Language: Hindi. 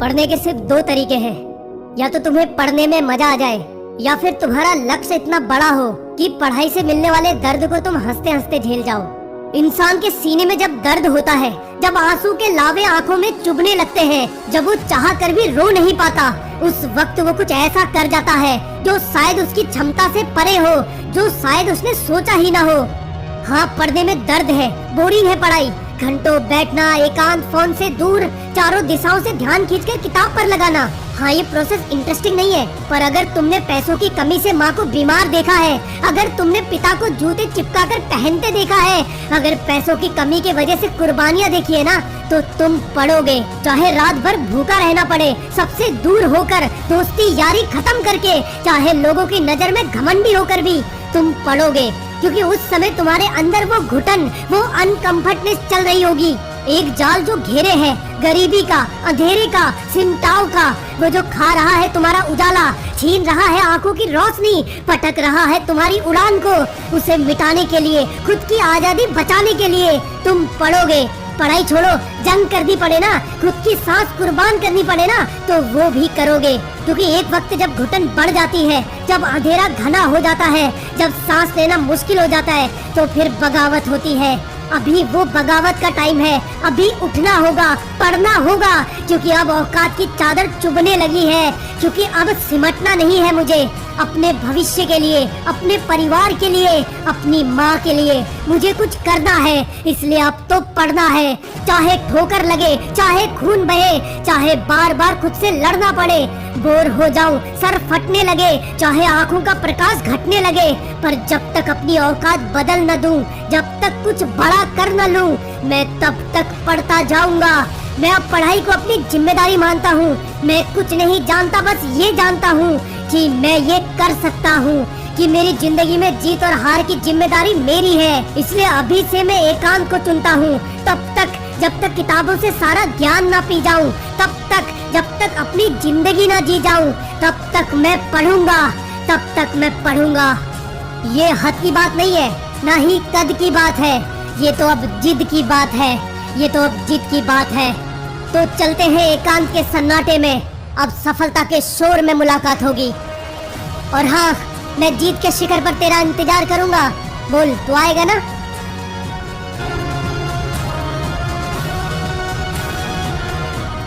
पढ़ने के सिर्फ दो तरीके हैं, या तो तुम्हें पढ़ने में मजा आ जाए या फिर तुम्हारा लक्ष्य इतना बड़ा हो कि पढ़ाई से मिलने वाले दर्द को तुम हंसते हंसते झेल जाओ। इंसान के सीने में जब दर्द होता है, जब आंसू के लावे आंखों में चुभने लगते हैं, जब वो चाह कर भी रो नहीं पाता, उस वक्त वो कुछ ऐसा कर जाता है जो शायद उसकी क्षमता से परे हो, जो शायद उसने सोचा ही ना हो। हाँ, पढ़ने में दर्द है, बोरिंग है पढ़ाई, घंटों बैठना, एकांत, फोन से दूर, चारों दिशाओं से ध्यान खींचकर किताब पर लगाना। हाँ, ये प्रोसेस इंटरेस्टिंग नहीं है, पर अगर तुमने पैसों की कमी से माँ को बीमार देखा है, अगर तुमने पिता को जूते चिपकाकर पहनते देखा है, अगर पैसों की कमी की वजह से कुर्बानियाँ देखी है ना, तो तुम पढ़ोगे, चाहे रात भर भूखा रहना पड़े, सबसे दूर होकर, दोस्ती यारी खत्म करके, चाहे लोगों की नजर में घमंडी होकर भी तुम पढ़ोगे, क्योंकि उस समय तुम्हारे अंदर वो घुटन, वो अनकंफर्टनेस चल रही होगी। एक जाल जो घेरे है गरीबी का, अंधेरे का, सिमटाव का, वो जो खा रहा है तुम्हारा उजाला, छीन रहा है आंखों की रोशनी, पटक रहा है तुम्हारी उड़ान को, उसे मिटाने के लिए, खुद की आजादी बचाने के लिए तुम पढ़ोगे। पढ़ाई छोड़ो, जंग करनी पड़े ना, खुद की सांस कुर्बान करनी पड़े ना, तो वो भी करोगे, क्योंकि एक वक्त जब घुटन बढ़ जाती है, जब अंधेरा घना हो जाता है, जब सांस लेना मुश्किल हो जाता है, तो फिर बगावत होती है। अभी वो बगावत का टाइम है, अभी उठना होगा, पढ़ना होगा, क्योंकि अब औकात की चादर चुभने लगी है, क्योंकि अब सिमटना नहीं है मुझे। अपने भविष्य के लिए, अपने परिवार के लिए, अपनी माँ के लिए मुझे कुछ करना है, इसलिए अब तो पढ़ना है। चाहे ठोकर लगे, चाहे खून बहे, चाहे बार बार खुद से लड़ना पड़े, बोर हो जाऊं, सर फटने लगे, चाहे आंखों का प्रकाश घटने लगे, पर जब तक अपनी औकात बदल न दूं, जब तक कुछ बड़ा कर न लूं, मैं तब तक पढ़ता जाऊंगा। मैं अब पढ़ाई को अपनी जिम्मेदारी मानता हूँ। मैं कुछ नहीं जानता, बस ये जानता हूँ कि मैं ये कर सकता हूँ, कि मेरी जिंदगी में जीत और हार की जिम्मेदारी मेरी है। इसलिए अभी से मैं एकांत को चुनता हूँ। तब तक, जब तक किताबों से सारा ज्ञान ना पी जाऊँ, तब तक, जब तक अपनी जिंदगी ना जी जाऊँ, तब तक मैं पढ़ूंगा, तब तक मैं पढ़ूंगा। ये हद की बात नहीं है, ना ही कद की बात है, ये तो अब जिद की बात है, ये तो अब जिद की बात है। तो चलते हैं एकांत के सन्नाटे में, अब सफलता के शोर में मुलाकात होगी। और हाँ, मैं जीत के शिखर पर तेरा इंतजार करूंगा। बोल, तू आएगा ना?